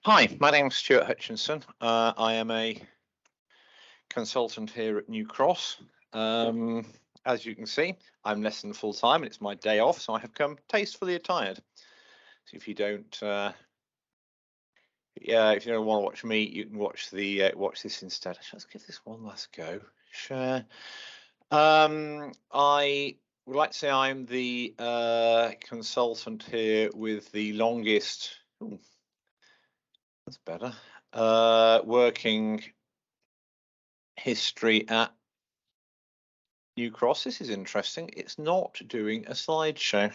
Hi, my name's Stuart Hutchinson. I am a consultant here at New Cross. As you can see, I'm less than full time and it's my day off, so I have come tastefully attired. So if you don't, if you don't want to watch me, you can watch the watch this instead. Let's give this one last go. Share. I would like to say I'm the consultant here with the longest. Ooh, that's better. Working history at New Cross. This is interesting. It's not doing a slideshow.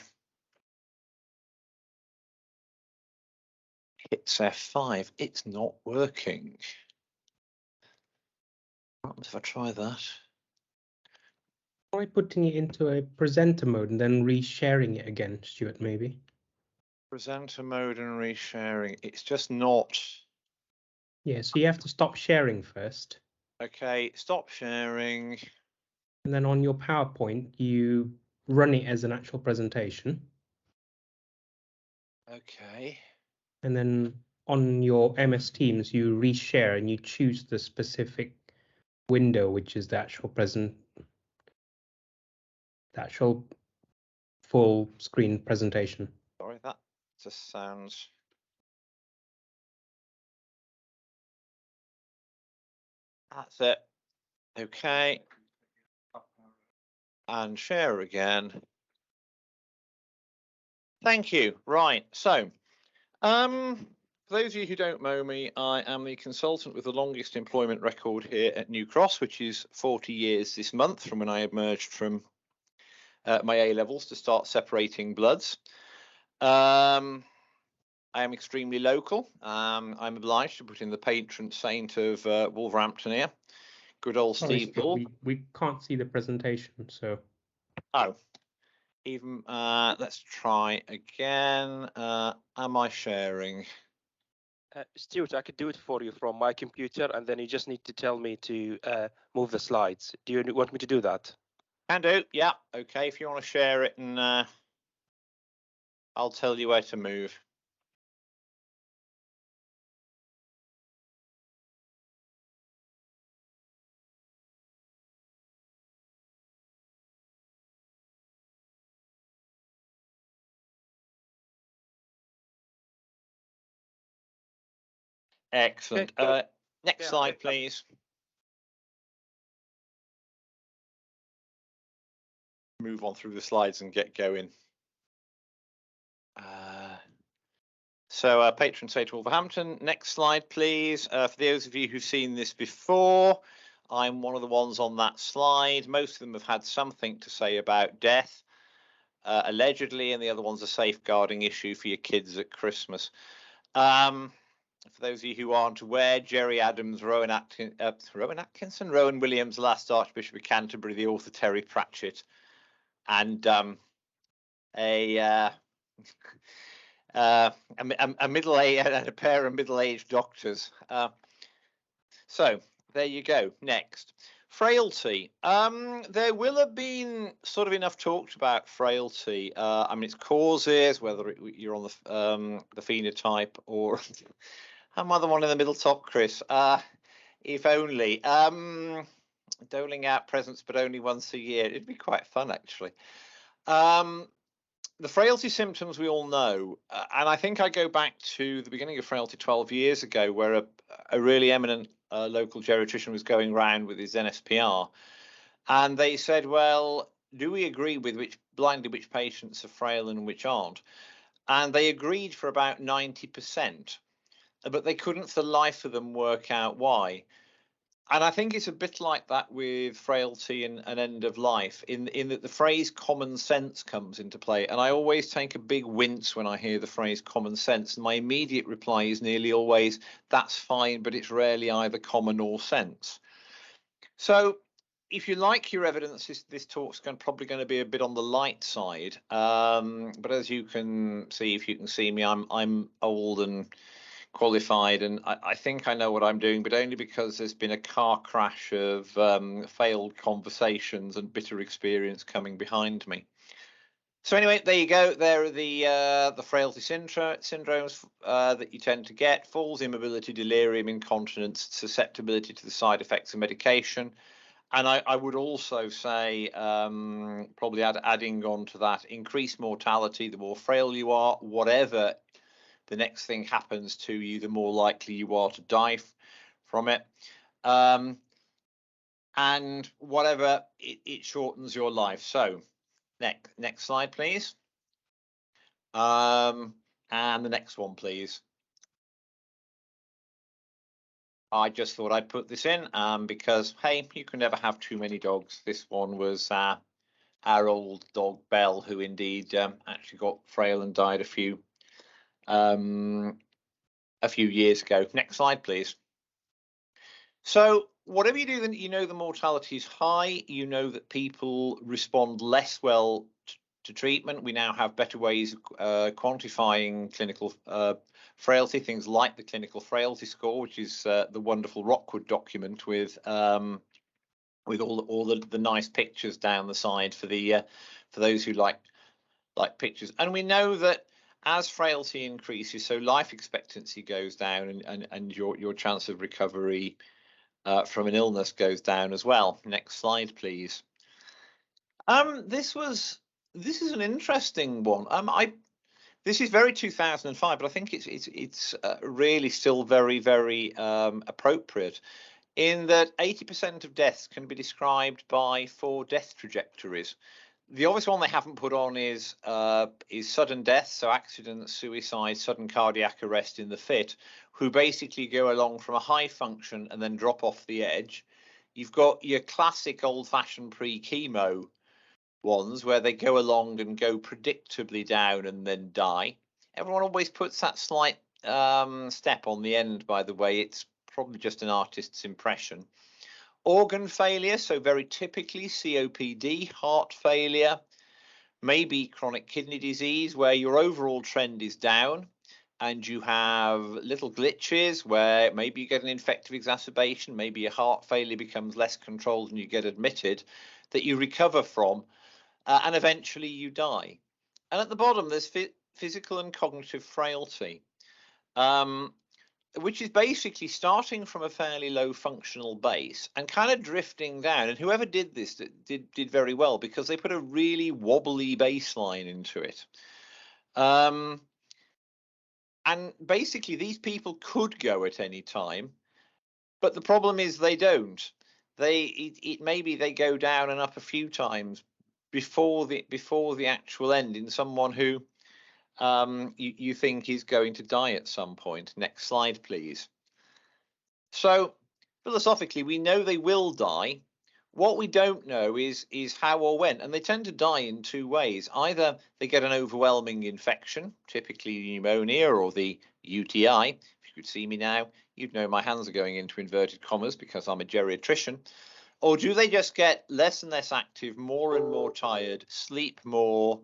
Hits F5. It's not working. What happens if I try that? Try putting it into a presenter mode and then resharing it again, Stuart, maybe. Presenter mode and resharing. It's just not. Yeah, so you have to stop sharing first. Okay, stop sharing. And then on your PowerPoint, you run it as an actual presentation. Okay. And then on your MS Teams, you reshare and you choose the specific window, which is the actual full screen presentation. Sorry, that just sounds. That's it. Okay. And share again. Thank you. Right. So, for those of you who don't know me, I am the consultant with the longest employment record here at New Cross, which is 40 years this month from when I emerged from my A levels to start separating bloods. I am extremely local. I'm obliged to put in the patron saint of Wolverhampton here. Good old Steve Bull. We can't see the presentation, so. Oh, even let's try again. Am I sharing? Stuart, I could do it for you from my computer, and then you just need to tell me to move the slides. Do you want me to do that? Can do. Yeah. Okay. If you want to share it, and I'll tell you where to move. Excellent. Okay. Next slide, please. Move on through the slides and get going. So patron saint Wolverhampton. Next slide, please. For those of you who've seen this before, I'm one of the ones on that slide. Most of them have had something to say about death, allegedly, and the other one's a safeguarding issue for your kids at Christmas. For those of you who aren't aware, Gerry Adams, Rowan Williams, last Archbishop of Canterbury, the author Terry Pratchett, and a pair of middle-aged doctors. So there you go. Next, frailty. There will have been sort of enough talked about frailty. I mean, its causes, whether you're on the phenotype or am I the one in the middle top, Chris? If only. Doling out presents, but only once a year. It'd be quite fun, actually. The frailty symptoms we all know, and I think I go back to the beginning of frailty 12 years ago, where a really eminent local geriatrician was going around with his NSPR, and they said, well, do we agree with blindly which patients are frail and which aren't? And they agreed for about 90%, but they couldn't for the life of them work out why. And I think it's a bit like that with frailty and end of life, in that the phrase common sense comes into play. And I always take a big wince when I hear the phrase common sense. And my immediate reply is nearly always, that's fine, but it's rarely either common or sense. So if you like your evidence, this talk's probably going to be a bit on the light side. But as you can see, if you can see me, I'm old and qualified, and I think I know what I'm doing, but only because there's been a car crash of failed conversations and bitter experience coming behind me. So anyway, there you go. There are the frailty syndromes that you tend to get: falls, immobility, delirium, incontinence, susceptibility to the side effects of medication. And I would also say, probably adding on to that, increased mortality. The more frail you are, whatever the next thing happens to you, the more likely you are to die from it. And whatever, it shortens your life. So next slide, please. And the next one, please. I just thought I'd put this in because, hey, you can never have too many dogs. This one was our old dog Belle, who indeed actually got frail and died a few years ago. Next slide, please. So whatever you do, then you know the mortality is high. You know that people respond less well to treatment. We now have better ways of quantifying clinical frailty, things like the clinical frailty score, which is the wonderful Rockwood document with all the nice pictures down the side for those who like pictures. And we know that as frailty increases, so life expectancy goes down, and your chance of recovery from an illness goes down as well. Next slide, please. This is an interesting one. This is very 2005, but I think it's really still very appropriate, in that 80% of deaths can be described by 4 death trajectories. The obvious one they haven't put on is sudden death, so accident, suicide, sudden cardiac arrest in the fit, who basically go along from a high function and then drop off the edge. You've got your classic old-fashioned pre-chemo ones where they go along and go predictably down and then die. Everyone always puts that slight step on the end, by the way. It's probably just an artist's impression. Organ failure, so very typically COPD, heart failure, maybe chronic kidney disease, where your overall trend is down and you have little glitches where maybe you get an infective exacerbation, maybe your heart failure becomes less controlled and you get admitted, that you recover from, and eventually you die. And at the bottom, there's physical and cognitive frailty, which is basically starting from a fairly low functional base and kind of drifting down. And whoever did this did very well, because they put a really wobbly baseline into it. And basically, these people could go at any time, but the problem is they don't. Maybe they go down and up a few times before the actual end, in someone who you think is going to die at some point. Next slide, please. So philosophically, we know they will die. What we don't know is how or when, and they tend to die in 2 ways. Either they get an overwhelming infection, typically pneumonia or the UTI. If you could see me now, you'd know my hands are going into inverted commas because I'm a geriatrician. Or do they just get less and less active, more and more tired, sleep more,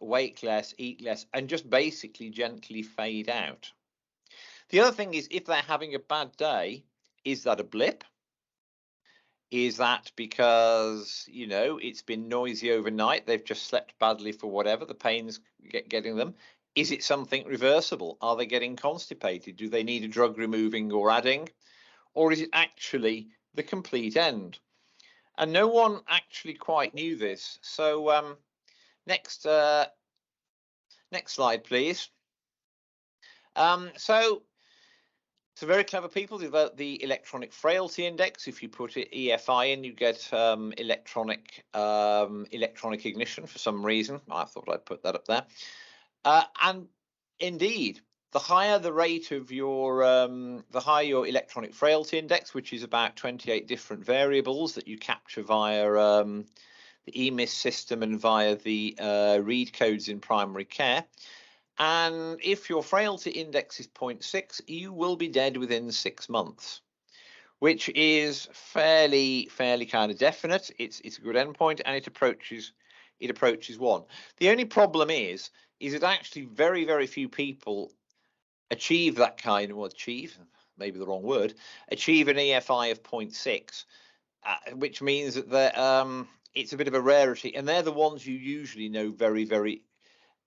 wake less, eat less, and just basically gently fade out? The other thing is, if they're having a bad day, is that a blip? Is that because, it's been noisy overnight, they've just slept badly for whatever, the pain's getting them? Is it something reversible? Are they getting constipated? Do they need a drug removing or adding? Or is it actually the complete end? And no one actually quite knew this. So next slide, please. So very clever people developed the electronic frailty index. If you put EFI in, you get electronic ignition for some reason. I thought I'd put that up there. And indeed, the higher the rate of the higher your electronic frailty index, which is about 28 different variables that you capture via the EMIS system and via the read codes in primary care. And if your frailty index is 0.6, you will be dead within 6 months, which is fairly kind of definite. It's a good endpoint, and it approaches 1. The only problem is that actually very few people achieve that kind of, achieve an EFI of 0.6, which means that it's a bit of a rarity, and they're the ones you usually know very, very,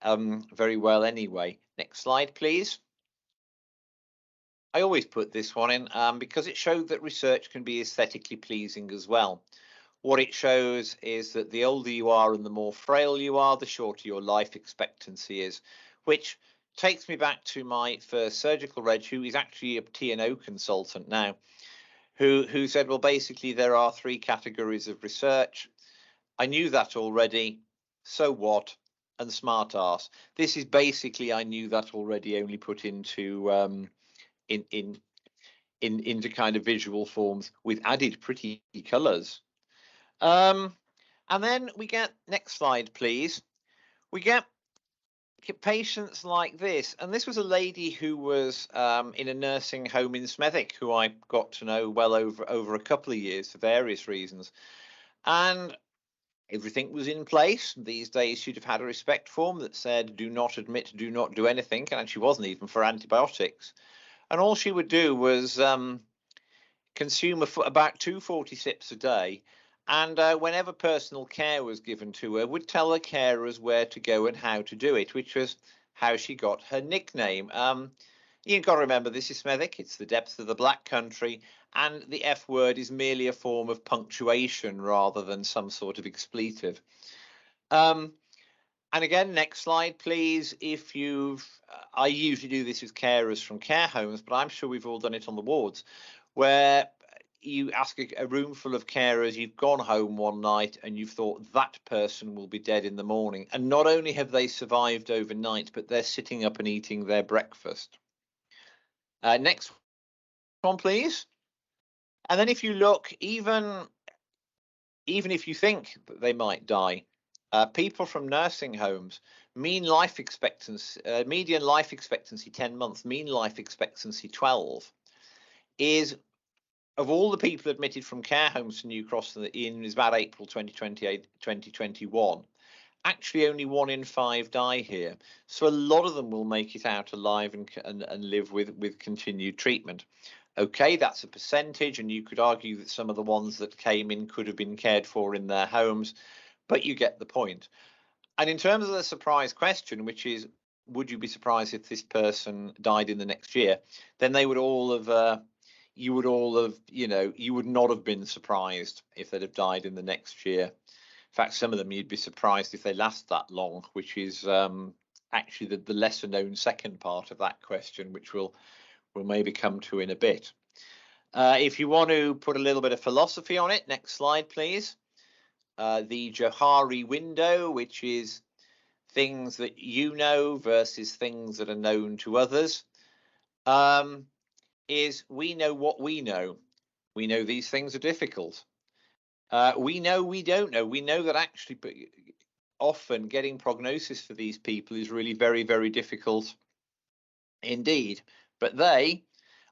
very well anyway. Next slide, please. I always put this one in because it showed that research can be aesthetically pleasing as well. What it shows is that the older you are and the more frail you are, the shorter your life expectancy is, which takes me back to my first surgical reg, who is actually a T&O consultant now, who said, well, basically there are 3 categories of research. I knew that already. So what? And smart ass. This is basically, I knew that already, only put into into kind of visual forms with added pretty colours. And then we get, next slide, please. We get patients like this. And this was a lady who was in a nursing home in Smethwick, who I got to know well over a couple of years for various reasons. And everything was in place. These days, she'd have had a respect form that said, do not admit, do not do anything. And she wasn't even for antibiotics. And all she would do was consume about 240 sips a day. And whenever personal care was given to her, would tell her carers where to go and how to do it, which was how she got her nickname. You've got to remember, this is Smethwick. It's the depths of the Black Country. And the F word is merely a form of punctuation rather than some sort of expletive. And again, next slide, please. If you've, I usually do this with carers from care homes, but I'm sure we've all done it on the wards, where you ask a room full of carers, you've gone home one night and you've thought that person will be dead in the morning. And not only have they survived overnight, but they're sitting up and eating their breakfast. Next one, please. And then if you look, even if you think that they might die, people from nursing homes, median life expectancy 10 months, mean life expectancy 12, is, of all the people admitted from care homes to New Cross in about April 2021, actually only 1 in 5 die here. So a lot of them will make it out alive and live with continued treatment. Okay, that's a percentage, and you could argue that some of the ones that came in could have been cared for in their homes, but you get the point. And in terms of the surprise question, which is, would you be surprised if this person died in the next year? Then they would all have, you would not have been surprised if they'd have died in the next year. In fact, some of them you'd be surprised if they last that long, which is actually the lesser known second part of that question, which we'll maybe come to in a bit. If you want to put a little bit of philosophy on it, next slide, please. The Johari window, which is things that you know versus things that are known to others, is we know what we know. We know these things are difficult. We know we don't know. We know that actually often getting prognosis for these people is really very, very difficult indeed. But they,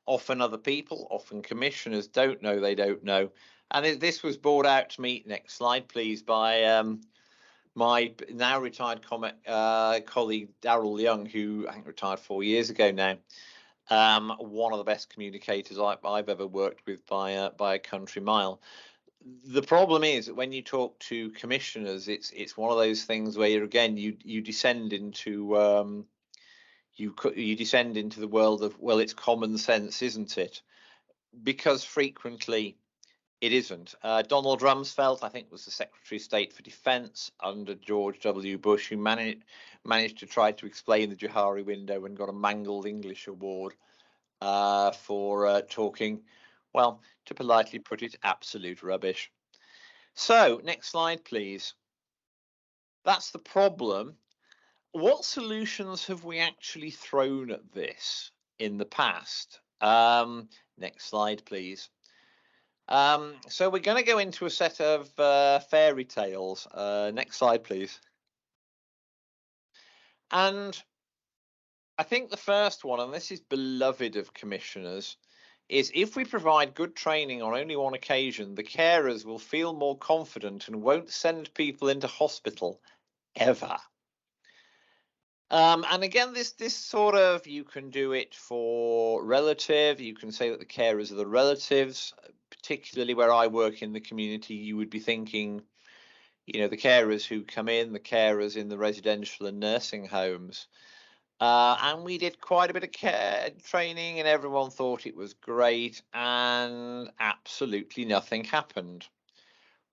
often other people, often commissioners, don't know they don't know. And this was brought out to me, next slide please, by my now retired colleague Daryl Young, who I think retired 4 years ago now. One of the best communicators I've ever worked with by a country mile. The problem is that when you talk to commissioners, it's one of those things where you descend into you descend into the world of, well, it's common sense, isn't it? Because frequently it isn't. Donald Rumsfeld, I think, was the Secretary of State for Defense under George W. Bush, who managed to try to explain the Johari window and got a Mangled English Award for talking, well, to politely put it, absolute rubbish. So, next slide, please. That's the problem. What solutions have we actually thrown at this in the past? Next slide, please. So we're going to go into a set of fairy tales. Next slide, please. And I think the first one, and this is beloved of commissioners, is if we provide good training on only one occasion, the carers will feel more confident and won't send people into hospital ever. And again, this sort of, you can do it for relative. You can say that the carers are the relatives, particularly where I work in the community. You would be thinking the carers who come in, the carers in the residential and nursing homes. And we did quite a bit of care training, and everyone thought it was great, and absolutely nothing happened.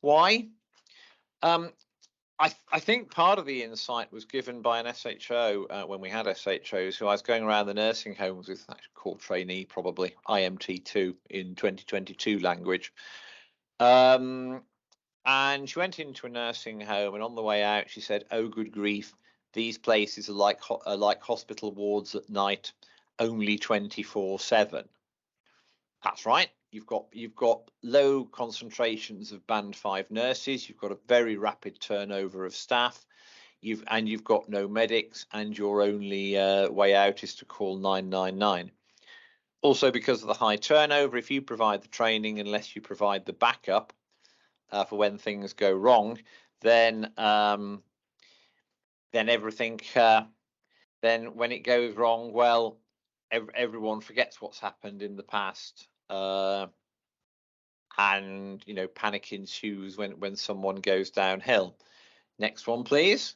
Why? I think part of the insight was given by an SHO when we had SHOs, who I was going around the nursing homes with, called trainee, probably IMT2 in 2022 language. And she went into a nursing home, and on the way out, she said, "Oh, good grief, these places are like hospital wards at night, only 24/7." That's right. You've got low concentrations of band 5 nurses. You've got a very rapid turnover of staff. You've got no medics, and your only way out is to call 999. Also, because of the high turnover, if you provide the training, unless you provide the backup for when things go wrong, then everything. Then when it goes wrong, well, everyone forgets what's happened in the past. And panic ensues when someone goes downhill. Next one, please.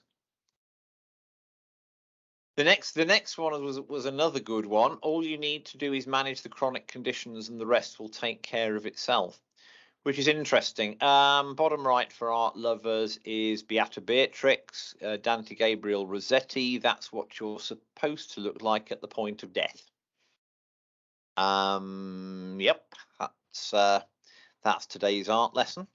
The next one was another good one. All you need to do is manage the chronic conditions, and the rest will take care of itself, which is interesting. Bottom right for art lovers is Beata Beatrix, Dante Gabriel Rossetti. That's what you're supposed to look like at the point of death. Yep, that's today's art lesson.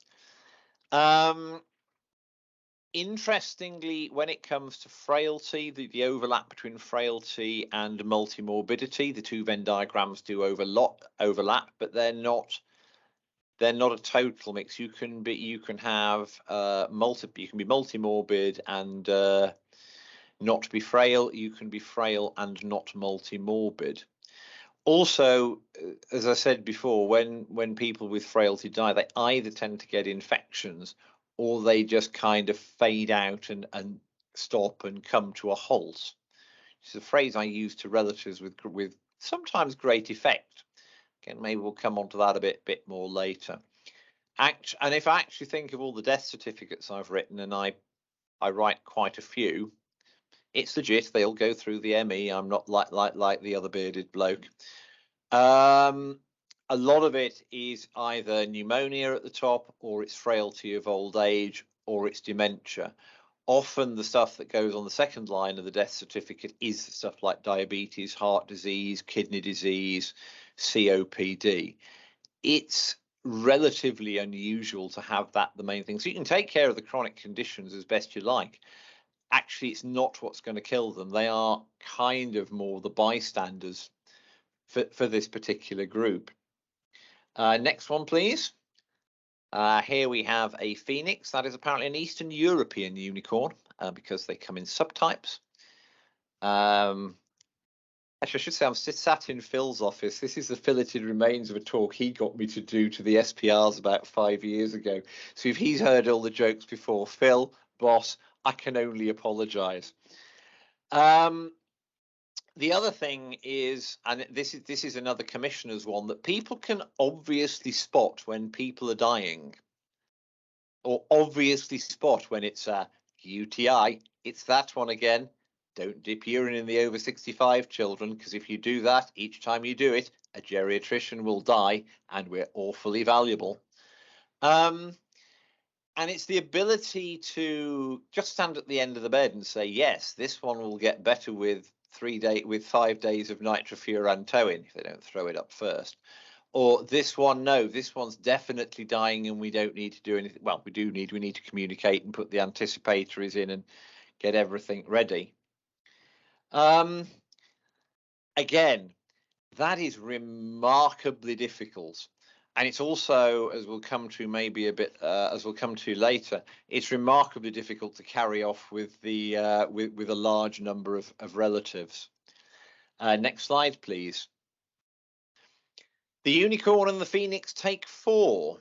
Interestingly, when it comes to frailty, the overlap between frailty and multimorbidity, the two Venn diagrams do overlap, but they're not a total mix. You can be multimorbid and not be frail. You can be frail and not multimorbid. Also, as I said before, when people with frailty die, they either tend to get infections, or they just kind of fade out and stop and come to a halt. It's a phrase I use to relatives with sometimes great effect. Again, maybe we'll come on to that a bit more later. And if I actually think of all the death certificates I've written, and I write quite a few, it's legit. They all go through the ME. I'm not like the other bearded bloke. A lot of it is either pneumonia at the top, or it's frailty of old age, or it's dementia. Often the stuff that goes on the second line of the death certificate is stuff like diabetes, heart disease, kidney disease, COPD. It's relatively unusual to have that the main thing. So you can take care of the chronic conditions as best you like. Actually, it's not what's going to kill them. They are kind of more the bystanders for this particular group. Next one, please. Here we have a phoenix. That is apparently an Eastern European unicorn because they come in subtypes. Actually, I should say I'm sat in Phil's office. This is the filleted remains of a talk he got me to do to the SPRs about 5 years ago. So if he's heard all the jokes before, Phil, boss, I can only apologise. The other thing is, and this is another commissioner's one, that people can obviously spot when people are dying, or obviously spot when it's a UTI. It's that one again. Don't dip urine in the over 65 children, because if you do that, each time you do it, a geriatrician will die, and we're awfully valuable. And it's the ability to just stand at the end of the bed and say, yes, this one will get better with 5 days of nitrofurantoin if they don't throw it up first. Or this one, no, this one's definitely dying and we don't need to do anything. Well, we need to communicate and put the anticipatories in and get everything ready. Again, that is remarkably difficult. And it's also, as we'll come to maybe a bit, as we'll come to later, it's remarkably difficult to carry off with the with a large number of relatives. Next slide, please. The unicorn and the phoenix take 4.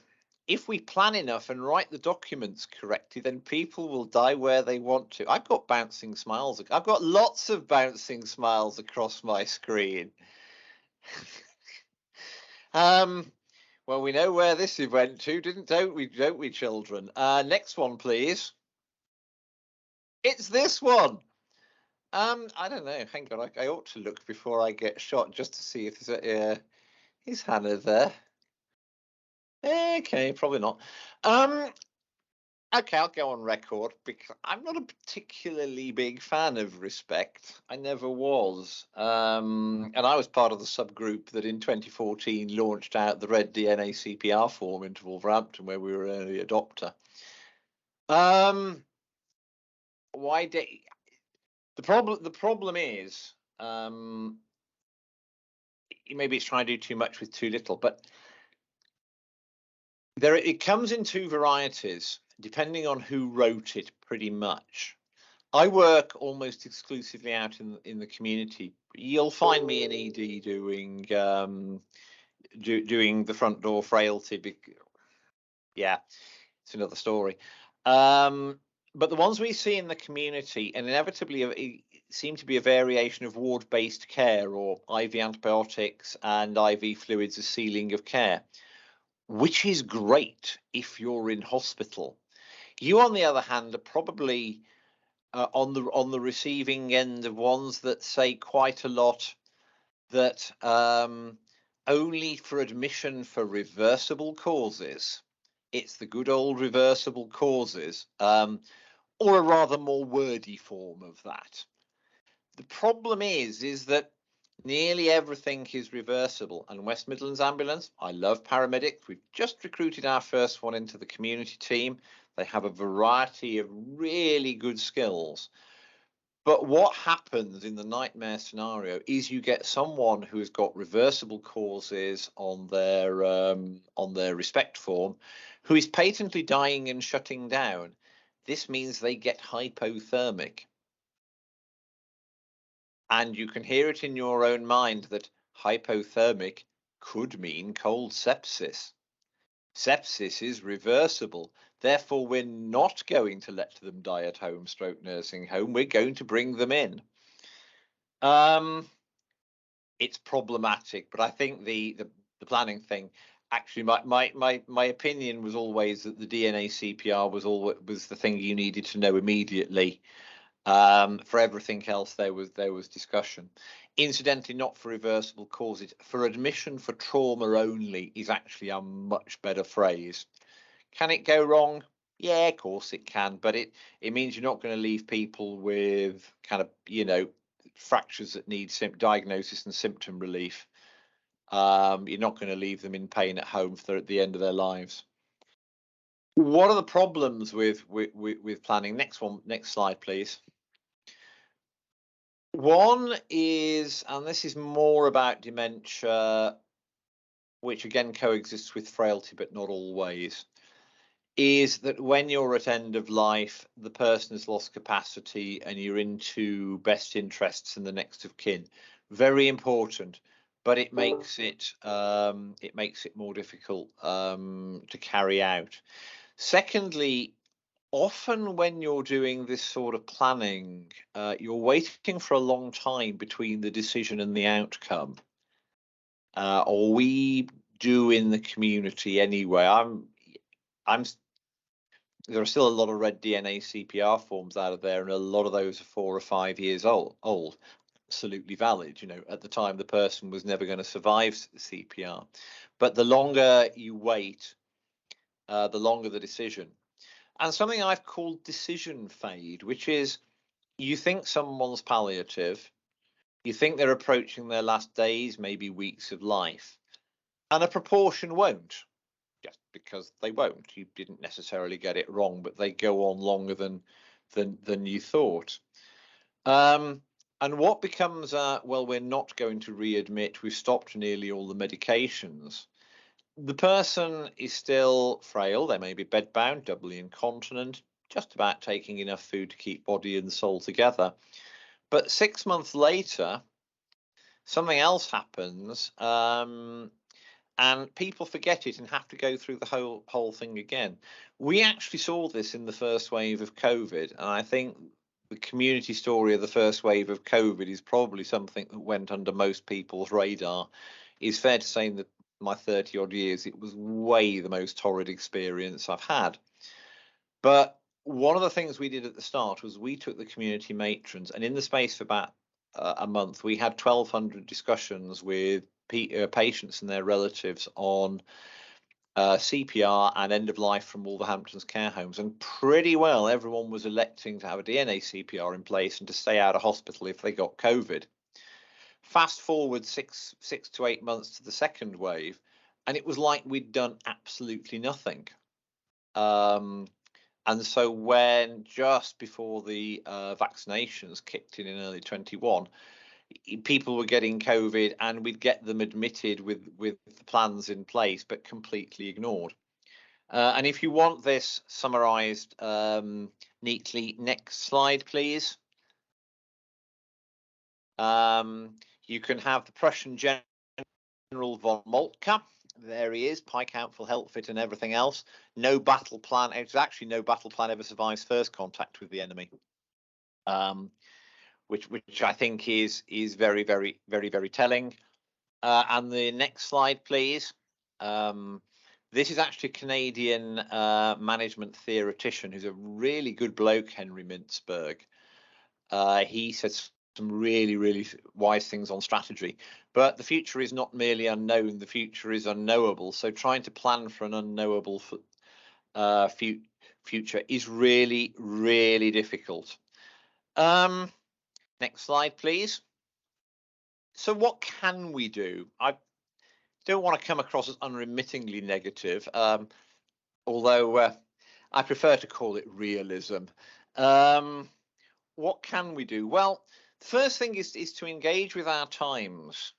If we plan enough and write the documents correctly, then people will die where they want to. I've got bouncing smiles. I've got lots of bouncing smiles across my screen. Well, we know where this went to, don't we, children? Next one, please. It's this one. I don't know. Hang on, I ought to look before I get shot just to see if there's a. Is Hannah there? Okay, probably not. Okay, I'll go on record because I'm not a particularly big fan of Respect. I never was. And I was part of the subgroup that in 2014 launched out the Red DNA CPR form into Wolverhampton, where we were an early adopter. Why did the problem is maybe it's trying to do too much with too little, but it comes in two varieties depending on who wrote it, pretty much. I work almost exclusively out in the community. You'll find me in ED doing the front door frailty. Yeah, it's another story. But the ones we see in the community, and inevitably seem to be a variation of ward-based care or IV antibiotics and IV fluids as ceiling of care, which is great if you're in hospital. You, on the other hand, are probably on the receiving end of ones that say quite a lot that only for admission for reversible causes. It's the good old reversible causes, or a rather more wordy form of that. The problem is that nearly everything is reversible. And West Midlands Ambulance, I love paramedics. We've just recruited our first one into the community team. They have a variety of really good skills. But what happens in the nightmare scenario is you get someone who has got reversible causes on their Respect form, who is patently dying and shutting down. This means they get hypothermic. And you can hear it in your own mind that hypothermic could mean cold sepsis. Sepsis is reversible. Therefore, we're not going to let them die at home, stroke nursing home. We're going to bring them in. It's problematic, but I think the planning thing, actually, my opinion was always that the DNA CPR was the thing you needed to know immediately. For everything else, there was discussion. Incidentally, not for reversible causes. For admission for trauma only is actually a much better phrase. Can it go wrong? Yeah, of course it can, but it means you're not going to leave people with kind of, fractures that need diagnosis and symptom relief. You're not going to leave them in pain at home at the end of their lives. What are the problems with planning? Next slide, please. One is, and this is more about dementia, which again coexists with frailty, but not always, is that when you're at end of life, the person has lost capacity and you're into best interests in the next of kin. Very important, but it makes it more difficult to carry out. Secondly, often when you're doing this sort of planning, you're waiting for a long time between the decision and the outcome. Or we do in the community anyway. There are still a lot of red DNA CPR forms out of there, and a lot of those are 4 or 5 years old. Absolutely valid. At the time, the person was never going to survive CPR. But the longer you wait, the longer the decision. And something I've called decision fade, which is you think someone's palliative, you think they're approaching their last days, maybe weeks of life, and a proportion won't, just because they won't. You didn't necessarily get it wrong, but they go on longer than you thought. And what becomes, well, we're not going to readmit, we've stopped nearly all the medications. The person is still frail. They may be bedbound, doubly incontinent, just about taking enough food to keep body and soul together. But 6 months later, something else happens, and people forget it and have to go through the whole thing again. We actually saw this in the first wave of COVID, and I think the community story of the first wave of COVID is probably something that went under most people's radar. It's fair to say that my 30 odd years, it was way the most torrid experience I've had. But one of the things we did at the start was we took the community matrons, and in the space of about a month, we had 1,200 discussions with patients and their relatives on CPR and end of life from Wolverhampton's care homes, and pretty well everyone was electing to have a DNA CPR in place and to stay out of hospital if they got COVID. Fast forward six to 8 months to the second wave, and it was like we'd done absolutely nothing. And so when just before the vaccinations kicked in early 21, people were getting COVID, and we'd get them admitted with the plans in place, but completely ignored. And if you want this summarized neatly, next slide, please. You can have the Prussian General von Moltke. There he is, pike out, full health fit and everything else. No battle plan. It's actually no battle plan ever survives first contact with the enemy. Which I think is very, very, very, very telling. And the next slide, please. This is actually a Canadian management theoretician who's a really good bloke, Henry Mintzberg. He said some really, really wise things on strategy. But the future is not merely unknown, the future is unknowable. So trying to plan for an unknowable future is really, really difficult. Next slide, please. So what can we do? I don't want to come across as unremittingly negative, although I prefer to call it realism. What can we do? Well, the first thing is to engage with our times.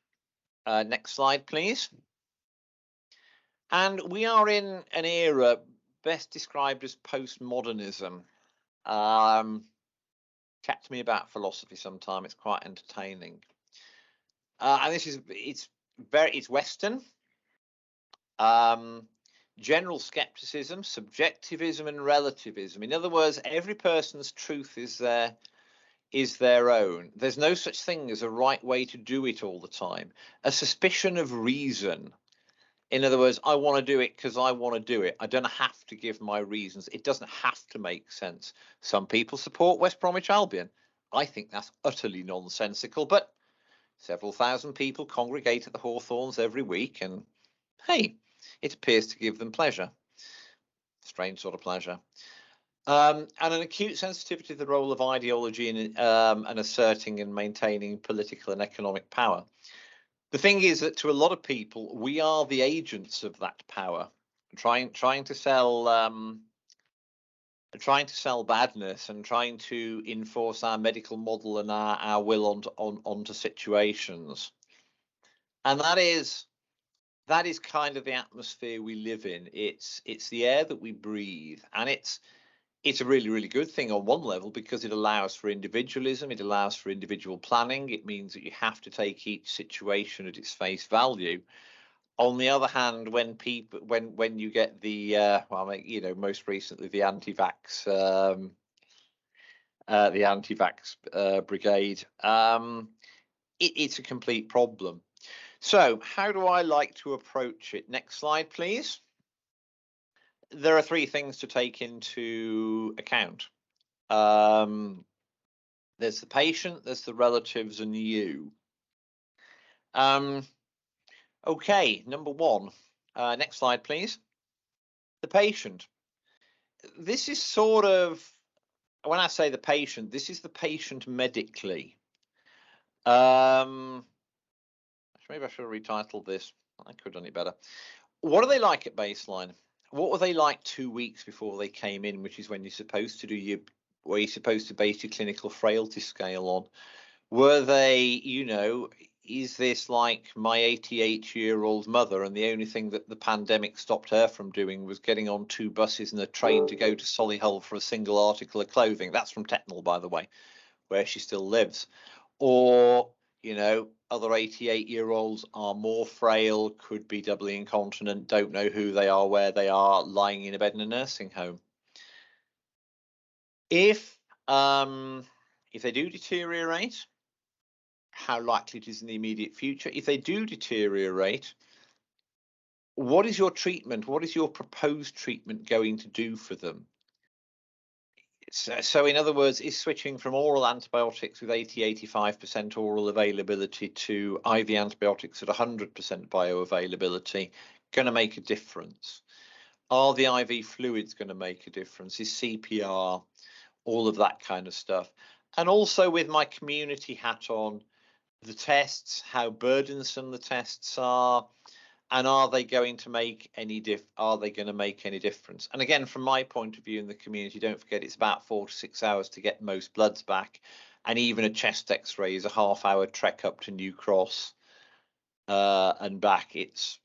Next slide, please. And we are in an era best described as postmodernism. Chat to me about philosophy sometime. It's quite entertaining. And this is it's Western. General skepticism, subjectivism, and relativism. In other words, every person's truth is their own. There's no such thing as a right way to do it all the time. A suspicion of reason. In other words, I want to do it because I want to do it. I don't have to give my reasons. It doesn't have to make sense. Some people support West Bromwich Albion. I think that's utterly nonsensical, but several thousand people congregate at the Hawthorns every week, and hey, it appears to give them pleasure. Strange sort of pleasure. And an acute sensitivity to the role of ideology in and asserting and maintaining political and economic power. The thing is that to a lot of people, we are the agents of that power, trying to sell badness and trying to enforce our medical model and our will onto situations. And that is kind of the atmosphere we live in. It's the air that we breathe, and it's a really, really good thing on one level because it allows for individualism. It allows for individual planning. It means that you have to take each situation at its face value. On the other hand, when you get the most recently the anti-vax brigade, it's a complete problem. So how do I like to approach it? Next slide, please. There are three things to take into account. There's the patient, there's the relatives, and you. Okay, number one. Next slide, please. The patient. This is sort of, when I say the patient, this is the patient medically. Maybe I should have retitled this. I could have done it better. What are they like at baseline? What were they like 2 weeks before they came in, which is when you're supposed to do where you're supposed to base your clinical frailty scale on? Were they, is this like my 88-year-old mother, and the only thing that the pandemic stopped her from doing was getting on 2 buses and a train to go to Solihull for a single article of clothing? That's from Tetnall, by the way, where she still lives. Or, other 88-year-olds are more frail, could be doubly incontinent, don't know who they are, where they are, lying in a bed in a nursing home. If they do deteriorate, how likely it is in the immediate future? If they do deteriorate, what is your treatment? What is your proposed treatment going to do for them? So in other words, is switching from oral antibiotics with 80-85% oral availability to IV antibiotics at 100% bioavailability going to make a difference? Are the IV fluids going to make a difference? Is CPR, all of that kind of stuff? And also with my community hat on, the tests, how burdensome the tests are, and are they going to make any difference? And again, from my point of view in the community, don't forget it's about 4 to 6 hours to get most bloods back, and even a chest X-ray is a half-hour trek up to New Cross and back. It's,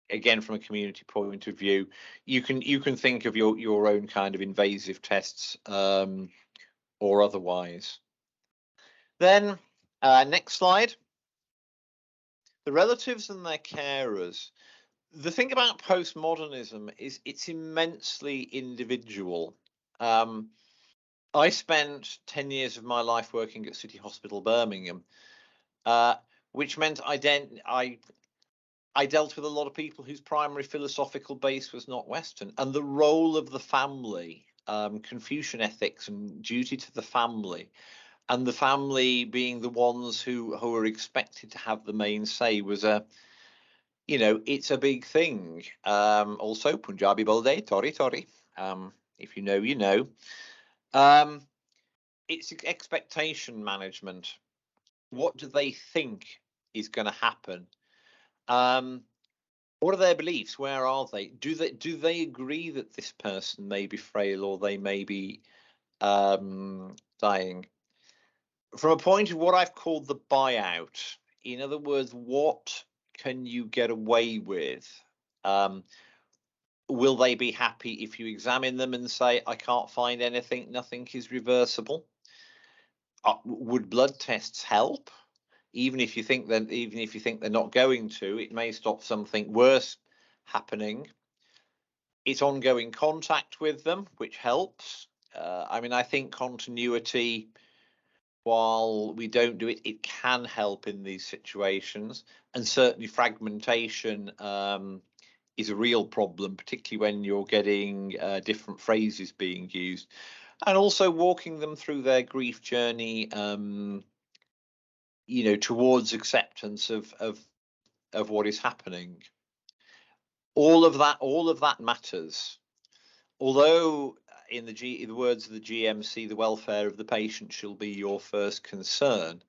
again, from a community point of view, you can think of your own kind of invasive tests or otherwise. Then next slide. The relatives and their carers. The thing about postmodernism is it's immensely individual. I spent 10 years of my life working at City Hospital Birmingham, which meant I dealt with a lot of people whose primary philosophical base was not Western, and the role of the family, Confucian ethics and duty to the family, and the family being the ones who are expected to have the main say was it's a big thing. Also, Punjabi Balde, Tori Tori. If you know, you know. It's expectation management. What do they think is going to happen? What are their beliefs? Where are they? Do they agree that this person may be frail or they may be dying? From a point of what I've called the buyout, in other words, what can you get away with? Will they be happy if you examine them and say, I can't find anything, nothing is reversible? Would blood tests help? Even if you think they're not going to, it may stop something worse happening. It's ongoing contact with them, which helps. I think continuity, while we don't do it, it can help in these situations. And certainly fragmentation is a real problem, particularly when you're getting different phrases being used. And also walking them through their grief journey, towards acceptance of what is happening. All of that matters. Although in the words of the GMC, the welfare of the patient shall be your first concern,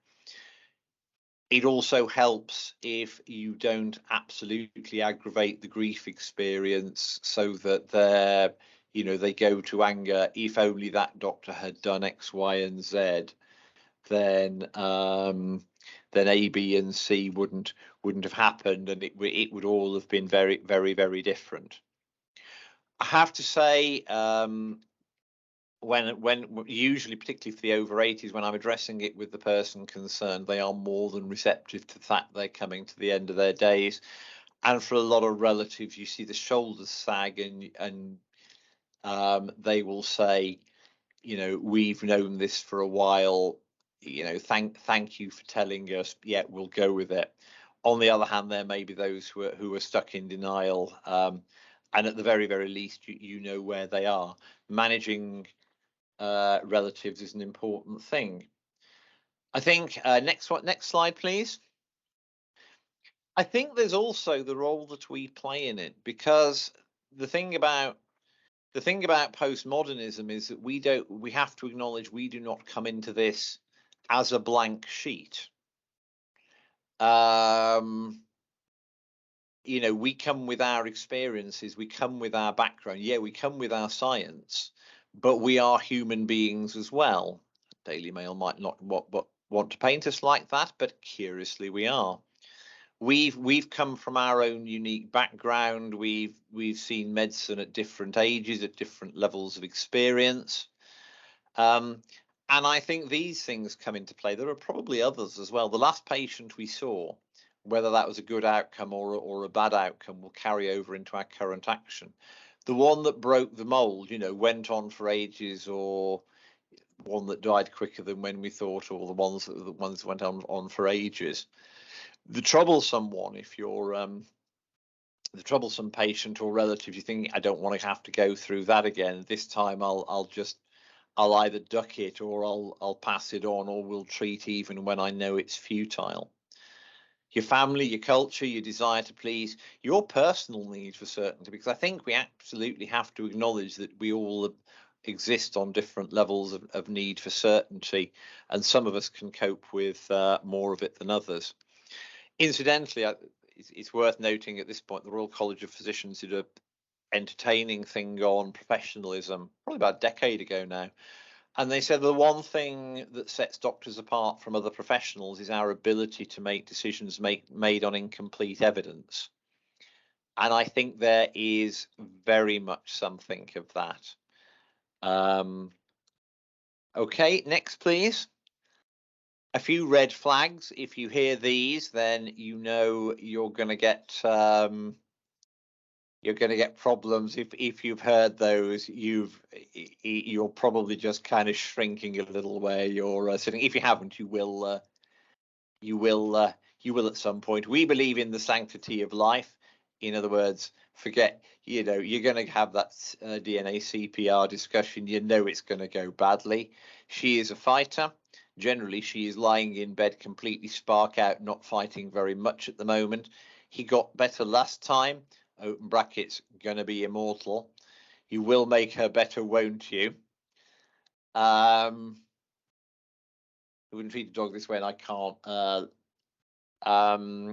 it also helps if you don't absolutely aggravate the grief experience so that they go to anger. If only that doctor had done X, Y, and Z, then A, B, and C wouldn't have happened, and it would all have been very, very, very different. I have to say, when usually, particularly for the over 80s, when I'm addressing it with the person concerned, they are more than receptive to the fact they're coming to the end of their days. And for a lot of relatives, you see the shoulders sag, and they will say, we've known this for a while. Thank you for telling us. Yeah, we'll go with it. On the other hand, there may be those who are stuck in denial, and at the very, very least, you know where they are. Managing relatives is an important thing. I think next slide, please. I think there's also the role that we play in it, because the thing about postmodernism is that we have to acknowledge we do not come into this as a blank sheet. We come with our experiences, we come with our background, we come with our science, but we are human beings as well. Daily Mail might not want to paint us like that, but curiously we are. We've come from our own unique background. We've seen medicine at different ages, at different levels of experience. And I think these things come into play. There are probably others as well. The last patient we saw, whether that was a good outcome or a bad outcome, will carry over into our current action. The one that broke the mold, went on for ages, or one that died quicker than when we thought, or the ones that went on for ages. The troublesome one, if you're the troublesome patient or relative, you think, I don't want to have to go through that again. This time I'll either duck it, or I'll pass it on, or we'll treat even when I know it's futile. Your family, your culture, your desire to please, your personal need for certainty, because I think we absolutely have to acknowledge that we all exist on different levels of need for certainty, and some of us can cope with more of it than others. Incidentally, it's worth noting at this point, the Royal College of Physicians did a entertaining thing on professionalism probably about a decade ago now, and they said the one thing that sets doctors apart from other professionals is our ability to make decisions made on incomplete evidence. And I think there is very much something of that. Okay, next, please. A few red flags. If you hear these, then you know you're going to get problems. If you've heard those, you're probably just kind of shrinking a little where you're sitting. If you haven't, you will at some point. We believe in the sanctity of life. In other words, forget, you're going to have that DNA CPR discussion. You know it's going to go badly. She is a fighter. Generally, she is lying in bed completely spark out, not fighting very much at the moment. He got better last time. Open brackets, going to be immortal. You will make her better, won't you? I wouldn't treat a dog this way, and I can't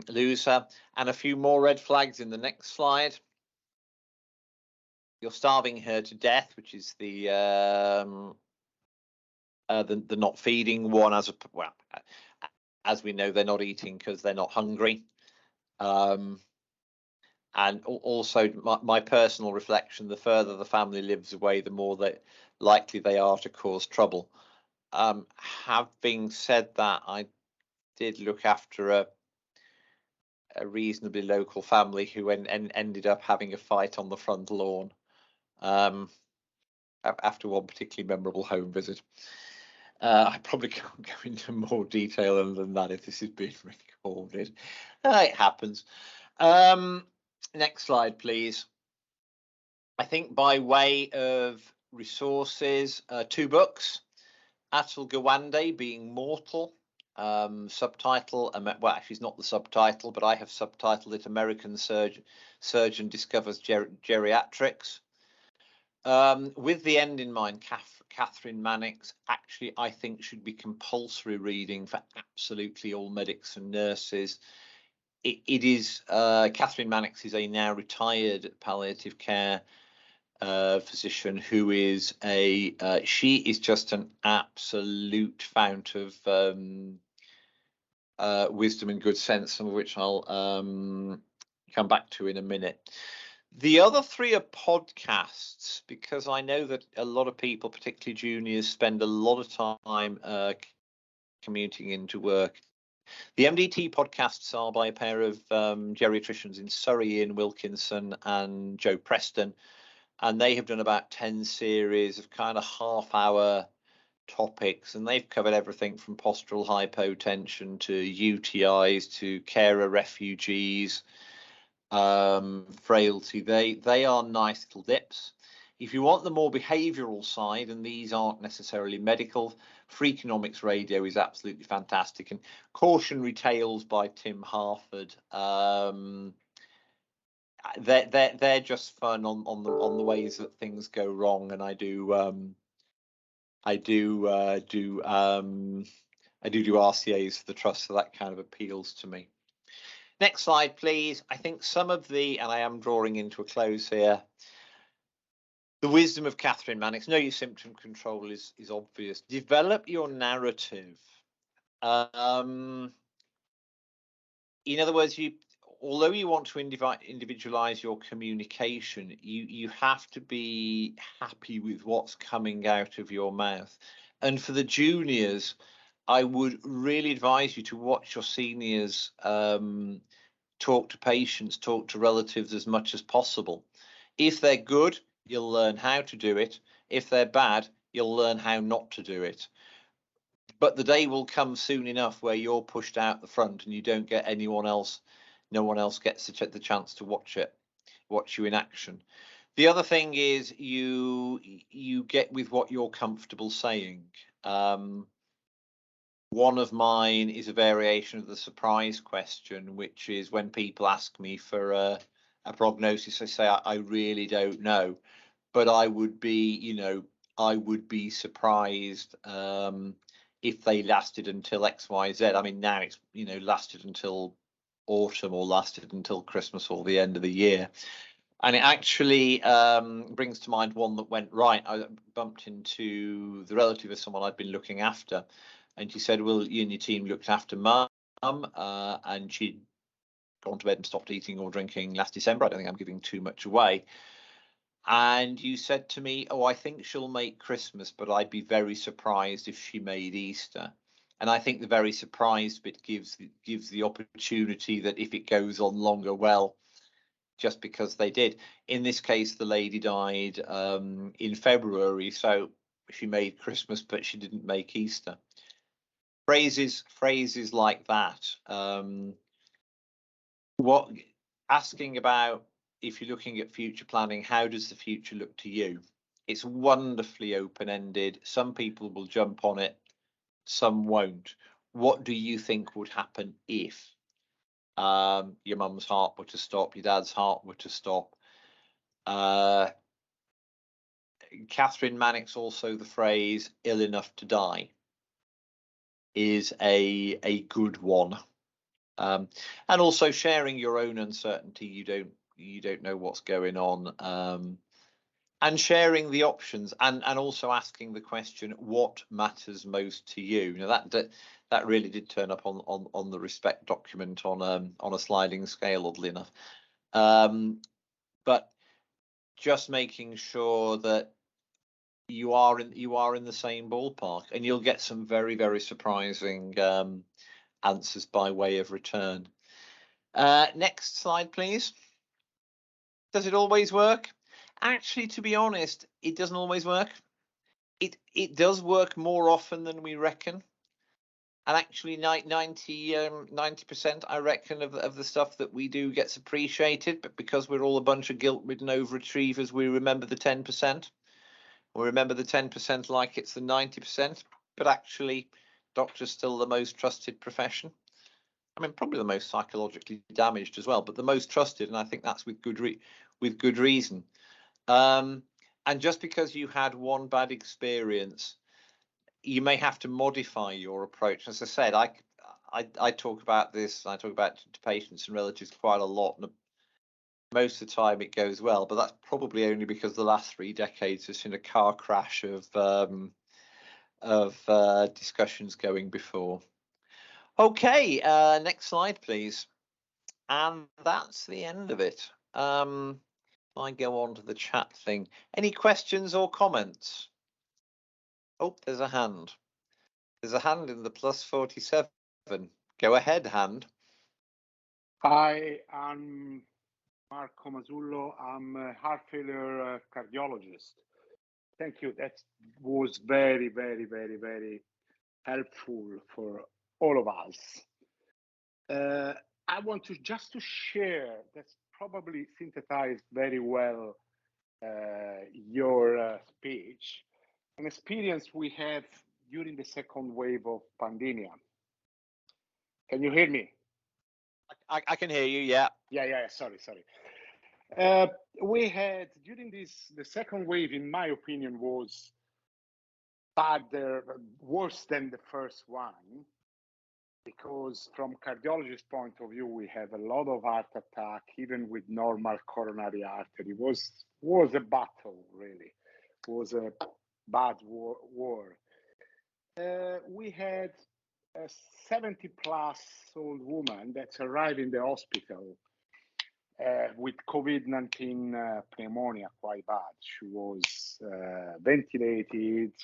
lose her. And a few more red flags in the next slide. You're starving her to death, which is the not feeding one. As we know, they're not eating because they're not hungry. And also, my personal reflection, the further the family lives away, the more likely they are to cause trouble. Having said that, I did look after a reasonably local family who ended up having a fight on the front lawn after one particularly memorable home visit. I probably can't go into more detail than that if this is being recorded. It happens. Next slide, please. I think by way of resources, 2 books. Atul Gawande, Being Mortal, subtitle, well, actually it's not the subtitle, but I have subtitled it American Surgeon Discovers Geriatrics. With the end in mind, Kathryn Mannix actually, I think, should be compulsory reading for absolutely all medics and nurses. It is Kathryn Mannix is a now retired palliative care physician who is she is just an absolute fount of wisdom and good sense, some of which I'll come back to in a minute. The other 3 are podcasts, because I know that a lot of people, particularly juniors, spend a lot of time commuting into work. The MDT podcasts are by a pair of geriatricians in Surrey, Ian Wilkinson and Joe Preston, and they have done about 10 series of kind of half-hour topics, and they've covered everything from postural hypotension to UTIs to carer refugees, frailty. They are nice little dips. If you want the more behavioural side, and these aren't necessarily medical, Freakonomics Radio is absolutely fantastic, and Cautionary Tales by Tim Harford. They're just fun on the ways that things go wrong, and I do RCAs for the trust, so that kind of appeals to me. Next slide, please. I think some of the, and I am drawing into a close here, the wisdom of Kathryn Mannix. Know your symptom control is obvious. Develop your narrative. In other words, although you want to individualize your communication, you have to be happy with what's coming out of your mouth. And for the juniors, I would really advise you to watch your seniors talk to patients, talk to relatives as much as possible. If they're good, you'll learn how to do it. If they're bad, you'll learn how not to do it. But the day will come soon enough where you're pushed out the front and you don't get no one else gets the chance to watch it. in action. The other thing is you get with what you're comfortable saying. One of mine is a variation of the surprise question, which is when people ask me for a prognosis, I say I really don't know, but I would be, I would be surprised if they lasted until X, Y, Z. I mean, now it's, lasted until autumn or lasted until Christmas or the end of the year. And it actually brings to mind one that went right. I bumped into the relative of someone I'd been looking after, and she said, well, you and your team looked after Mum, and she'd gone to bed and stopped eating or drinking last December. I don't think I'm giving too much away. And you said to me, oh, I think she'll make Christmas, but I'd be very surprised if she made Easter. And I think the very surprised bit gives the opportunity that if it goes on longer, well, just because they did. In this case, the lady died in February, so she made Christmas, but she didn't make Easter. Phrases like that. Asking about, if you're looking at future planning, how does the future look to you? It's wonderfully open-ended. Some people will jump on it, some won't. What do you think would happen if your mum's heart were to stop, your dad's heart were to stop? Catherine Mannix, also the phrase "ill enough to die" is a good one. And also sharing your own uncertainty. You don't know what's going on, and sharing the options, and also asking the question, what matters most to you? That really did turn up on the respect document on a sliding scale, oddly enough. But just making sure that you are in the same ballpark, and you'll get some very, very surprising answers by way of return. Next slide, please. Does it always work? Actually, to be honest, it doesn't always work. It does work more often than we reckon. And actually 90%, I reckon, of the stuff that we do gets appreciated, but because we're all a bunch of guilt-ridden overachievers, we remember the 10%. We remember the 10% like it's the 90%, but actually doctor's still the most trusted profession. I mean, probably the most psychologically damaged as well, but the most trusted, and I think that's with good reason. And just because you had one bad experience, you may have to modify your approach. As I said, I talk about this, I talk about to patients and relatives quite a lot, and most of the time it goes well, but that's probably only because the last 3 decades has seen a car crash of discussions going before. Okay, next slide, please. And that's the end of it. I go on to the chat thing. Any questions or comments? Oh, there's a hand. There's a hand in the +47. Go ahead, hand. Hi, I'm Marco Masullo. I'm a heart failure cardiologist. Thank you. That was very, very, very, very helpful for all of us. I want to share, that's probably synthesized very well your speech, an experience we had during the second wave of pandemic. Can you hear me? I can hear you, yeah. Yeah, sorry. We had, during the second wave, in my opinion, was worse than the first one, because from cardiologist point of view, we have a lot of heart attack, even with normal coronary artery. It was a battle, really. It was a bad war. We had a 70-plus old woman that's arrived in the hospital with COVID-19 pneumonia, quite bad. She was ventilated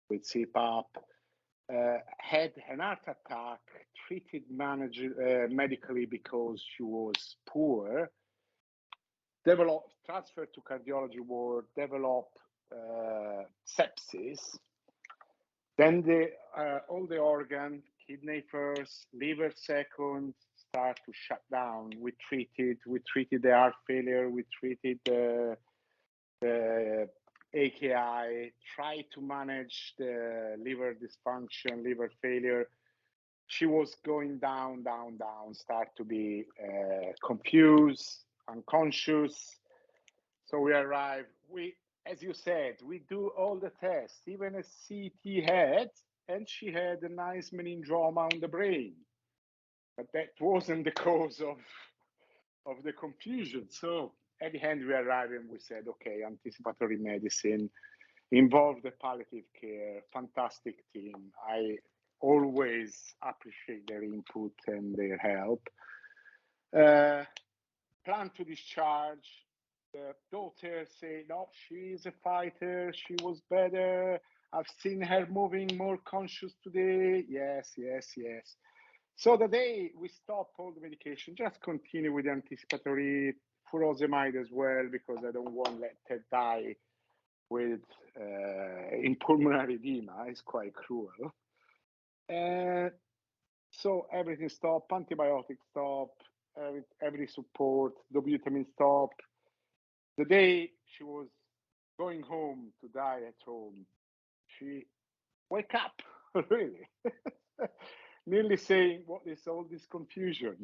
with CPAP, had an heart attack, treated medically because she was poor, transferred to cardiology ward, developed sepsis. Then all the organ, kidney first, liver second, start to shut down. We treated the heart failure, we treated the AKI, tried to manage the liver dysfunction, liver failure. She was going down, start to be confused, unconscious. So we arrived. As you said, we do all the tests, even a CT head, and she had a nice meningioma on the brain. But that wasn't the cause of the confusion. So at the end, we arrived and we said, okay, anticipatory medicine, involve the palliative care, fantastic team. I always appreciate their input and their help. Plan to discharge. The daughter said, no, she's a fighter. She was better. I've seen her moving more conscious today. Yes. So the day we stop all the medication, just continue with the anticipatory furosemide as well, because I don't want to let her die with in pulmonary edema. It's quite cruel. So everything stopped, antibiotics stopped, every support, dobutamine stopped. The day she was going home to die at home, she wake up, really, nearly saying, what is all this confusion?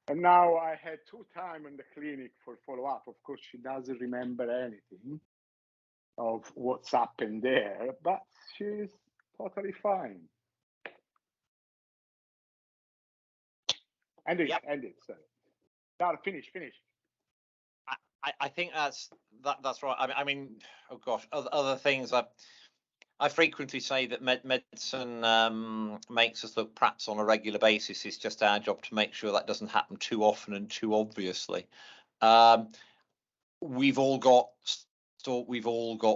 And now I had 2 times in the clinic for follow-up. Of course, she doesn't remember anything of what's happened there, but she's totally fine. Sorry. No, finish. I think that's right. I mean, oh gosh, other things. I frequently say that medicine makes us look pracs on a regular basis. It's just our job to make sure that doesn't happen too often and too obviously. We've all got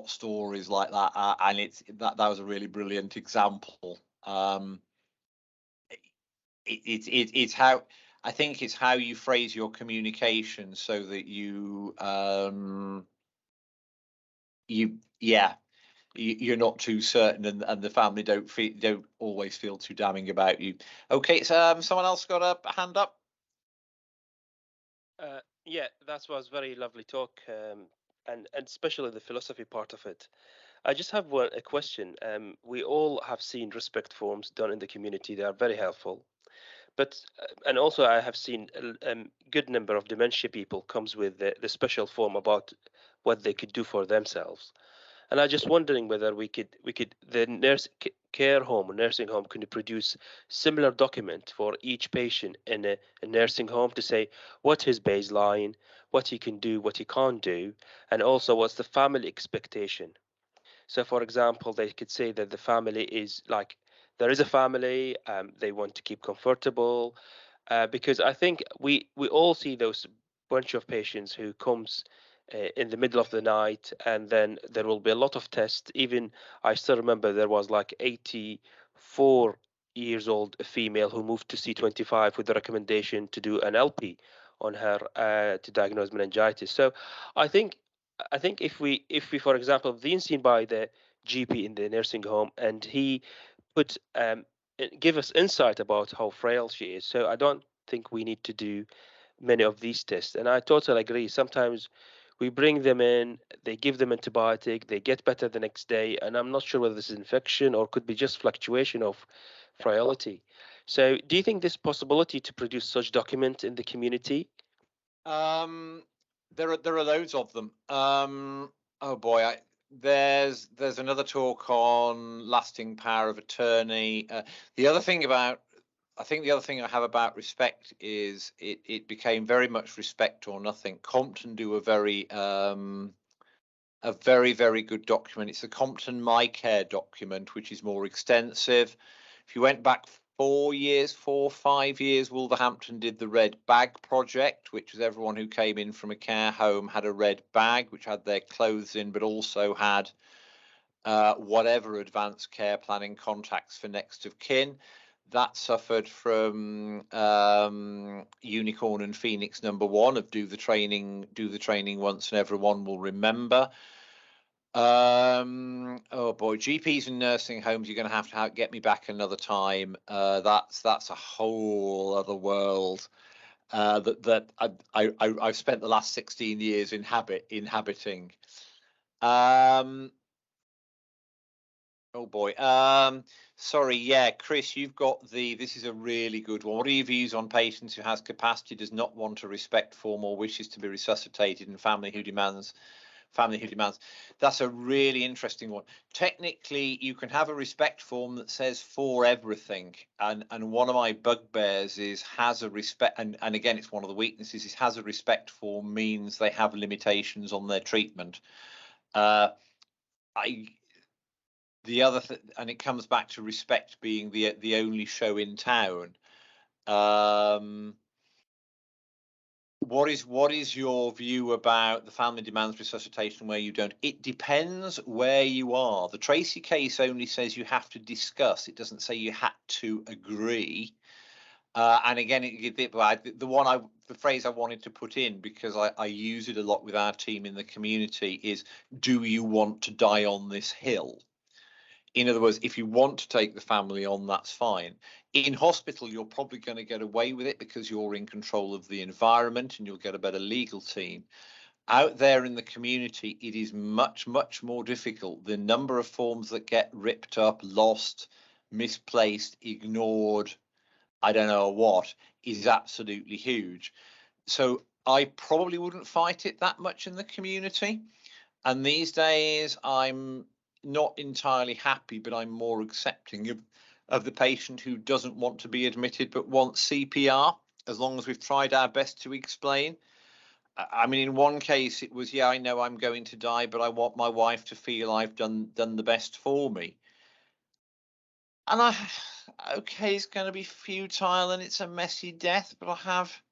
stories like that, and that was a really brilliant example. It's how. I think it's how you phrase your communication so that you're not too certain, and the family don't always feel too damning about you. Okay, so someone else got a hand up. Yeah, that was very lovely talk, and especially the philosophy part of it. I just have a question. We all have seen respect forms done in the community. They are very helpful. But and also I have seen a good number of dementia people comes with the special form about what they could do for themselves. And I'm just wondering whether we could the care home or nursing home could produce similar document for each patient in a nursing home to say what his baseline, what he can do, what he can't do, and also what's the family expectation. So for example, they could say that the family is like, there is a family, they want to keep comfortable, because I think we all see those bunch of patients who comes in the middle of the night, and then there will be a lot of tests. Even I still remember there was like 84 years old female who moved to C25 with the recommendation to do an LP on her to diagnose meningitis. So I think if we for example being seen by the GP in the nursing home, and he put give us insight about how frail she is. So I don't think we need to do many of these tests. And I totally agree. Sometimes we bring them in, they give them antibiotic, they get better the next day, and I'm not sure whether this is infection or could be just fluctuation of frailty. So do you think there's possibility to produce such document in the community? There are loads of them. Oh boy, there's another talk on lasting power of attorney. The other thing I have about respect is it became very much respect or nothing. Compton do a very very good document. It's the Compton My Care document, which is more extensive. If you went back 4 or 5 years, Wolverhampton did the Red Bag Project, which was everyone who came in from a care home had a red bag, which had their clothes in, but also had whatever advanced care planning contacts for next of kin. That suffered from Unicorn and Phoenix #1 of do the training once and everyone will remember. Oh boy, GPs and nursing homes. You're going to have to get me back another time. That's a whole other world. That I've spent the last 16 years inhabiting. Oh boy. Sorry. Yeah, Chris, you've got this is a really good one. What are your views on patients who has capacity, does not want to respect form or wishes to be resuscitated, and family who demands? That's a really interesting one. Technically, you can have a respect form that says for everything, and one of my bugbears is has a respect, and again, it's one of the weaknesses, is has a respect form means they have limitations on their treatment. The other and it comes back to respect being the only show in town. What is your view about the family demands resuscitation where you don't? It depends where you are. The Tracy case only says you have to discuss. It doesn't say you had to agree. And again, the phrase I wanted to put in, because I use it a lot with our team in the community, is, do you want to die on this hill? In other words, if you want to take the family on, that's fine. In hospital, you're probably going to get away with it because you're in control of the environment and you'll get a better legal team. Out there in the community, it is much, much more difficult. The number of forms that get ripped up, lost, misplaced, ignored, I don't know what, is absolutely huge. So I probably wouldn't fight it that much in the community. And these days, I'm not entirely happy, but I'm more accepting of the patient who doesn't want to be admitted but wants CPR, as long as we've tried our best to explain. I mean, in one case, it was, yeah, I know I'm going to die, but I want my wife to feel I've done the best for me. And okay, it's going to be futile and it's a messy death, but I have,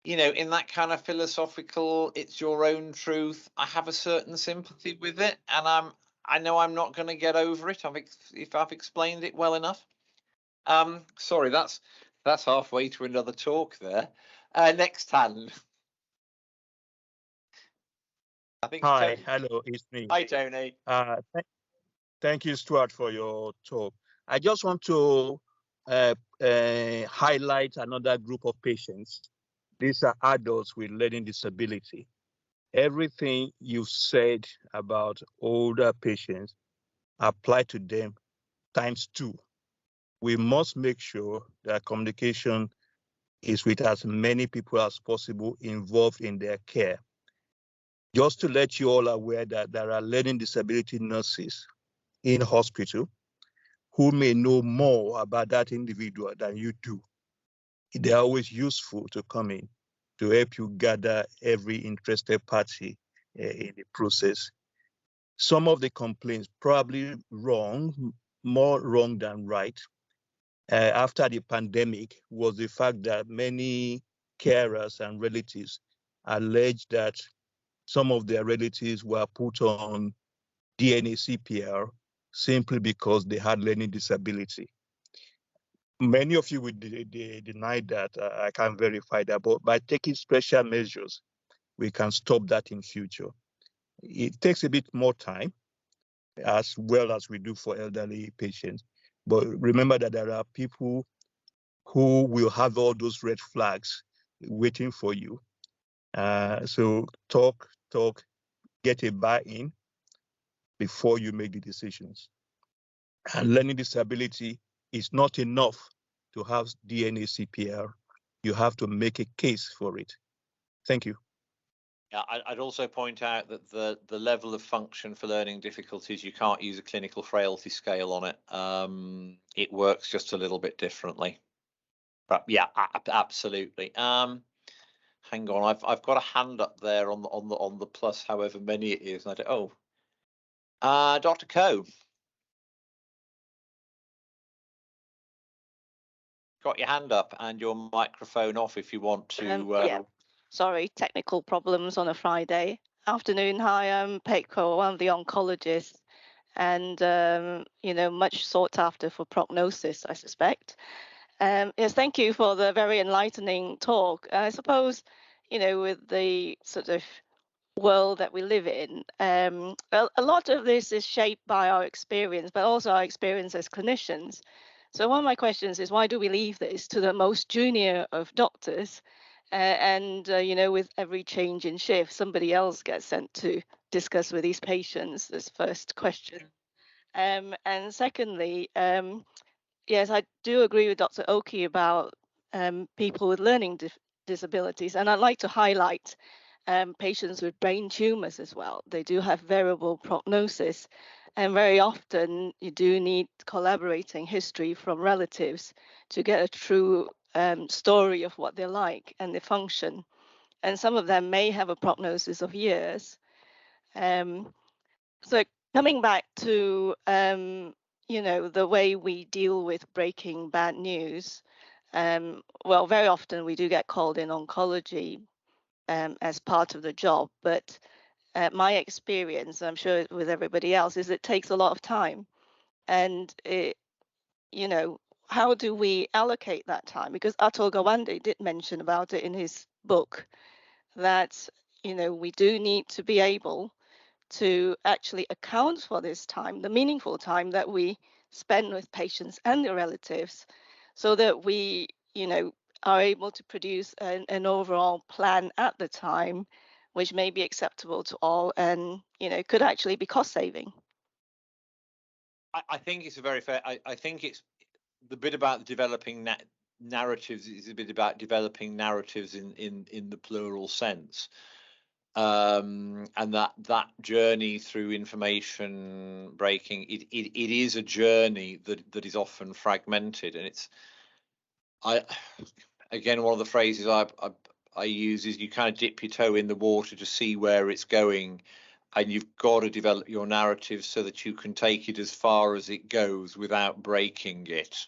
in that kind of philosophical, it's your own truth, I have a certain sympathy with it, and I know I'm not going to get over it if I've explained it well enough. Sorry, that's halfway to another talk there. Next hand. I think. Hi, hello, it's me. Hi, Tony. Thank you, Stuart, for your talk. I just want to highlight another group of patients. These are adults with learning disability. Everything you've said about older patients apply to them ×2. We must make sure that communication is with as many people as possible involved in their care. Just to let you all aware that there are learning disability nurses in hospital who may know more about that individual than you do. They're always useful to come in to help you gather every interested party in the process. Some of the complaints, probably wrong, more wrong than right, after the pandemic, was the fact that many carers and relatives alleged that some of their relatives were put on DNA CPR simply because they had learning disability. Many of you would deny that. I can't verify that, but by taking special measures, we can stop that in future. It takes a bit more time, as well as we do for elderly patients. But remember that there are people who will have all those red flags waiting for you. So talk, get a buy-in before you make the decisions. And learning disability is not enough to have DNA CPR. You have to make a case for it. Thank you. Yeah, I'd also point out that the level of function for learning difficulties, you can't use a clinical frailty scale on it. It works just a little bit differently. But yeah, absolutely. Hang on, I've got a hand up there on the plus, however many it is. And Dr. Coe. Got your hand up and your microphone off if you want to. Yeah, sorry, technical problems on a Friday afternoon. Hi, I'm Petco, one of the oncologists, and much sought after for prognosis, I suspect. Yes, thank you for the very enlightening talk. I suppose, with the sort of world that we live in. A lot of this is shaped by our experience, but also our experience as clinicians. So one of my questions is, why do we leave this to the most junior of doctors? You know, with every change in shift, somebody else gets sent to discuss with these patients. This first question. And secondly, yes, I do agree with Dr. Oki about people with learning disabilities, and I'd like to highlight patients with brain tumors as well. They do have variable prognosis, and very often you do need collaborating history from relatives to get a true story of what they're like and their function. And some of them may have a prognosis of years. So coming back to you know, the way we deal with breaking bad news, well, very often we do get called in oncology as part of the job, but my experience, I'm sure with everybody else, is it takes a lot of time. And it, you know, how do we allocate that time? Because Atul Gawande did mention about it in his book, that, you know, we do need to be able to actually account for this time, the meaningful time that we spend with patients and their relatives, so that we, you know, are able to produce an overall plan at the time, which may be acceptable to all, and, you know, could actually be cost saving. I think it's a very fair. I think it's the bit about developing narratives is a bit about developing narratives in the plural sense. And that journey through information breaking, it is a journey that is often fragmented, and it's again, one of the phrases I use is, you kind of dip your toe in the water to see where it's going, and you've got to develop your narrative so that you can take it as far as it goes without breaking it.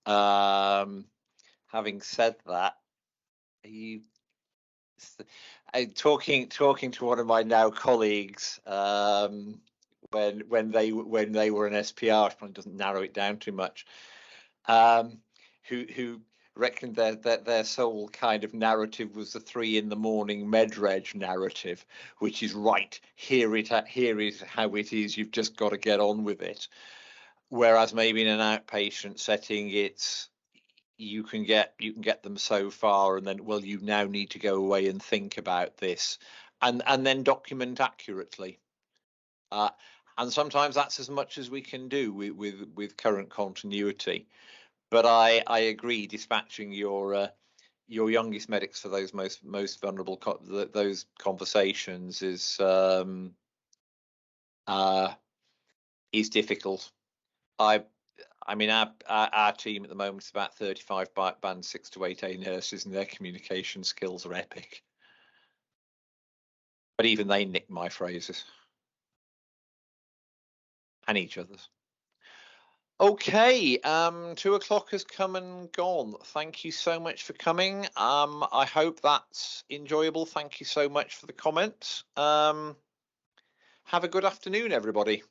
Having said that, talking to one of my now colleagues, when they were an SPR, which probably doesn't narrow it down too much, who reckoned that their sole kind of narrative was the 3 in the morning med-reg narrative, which is right, here is how it is, you've just got to get on with it. Whereas maybe in an outpatient setting, it's you can get them so far, and then, well, you now need to go away and think about this, and then document accurately. And sometimes that's as much as we can do with current continuity. But I agree, dispatching your youngest medics for those most vulnerable those conversations is difficult. I mean, our team at the moment is about 35 band 6 to 8A nurses, and their communication skills are epic. But even they nick my phrases. And each other's. Okay, 2 o'clock has come and gone. Thank you so much for coming. I hope that's enjoyable. Thank you so much for the comments. Have a good afternoon, everybody.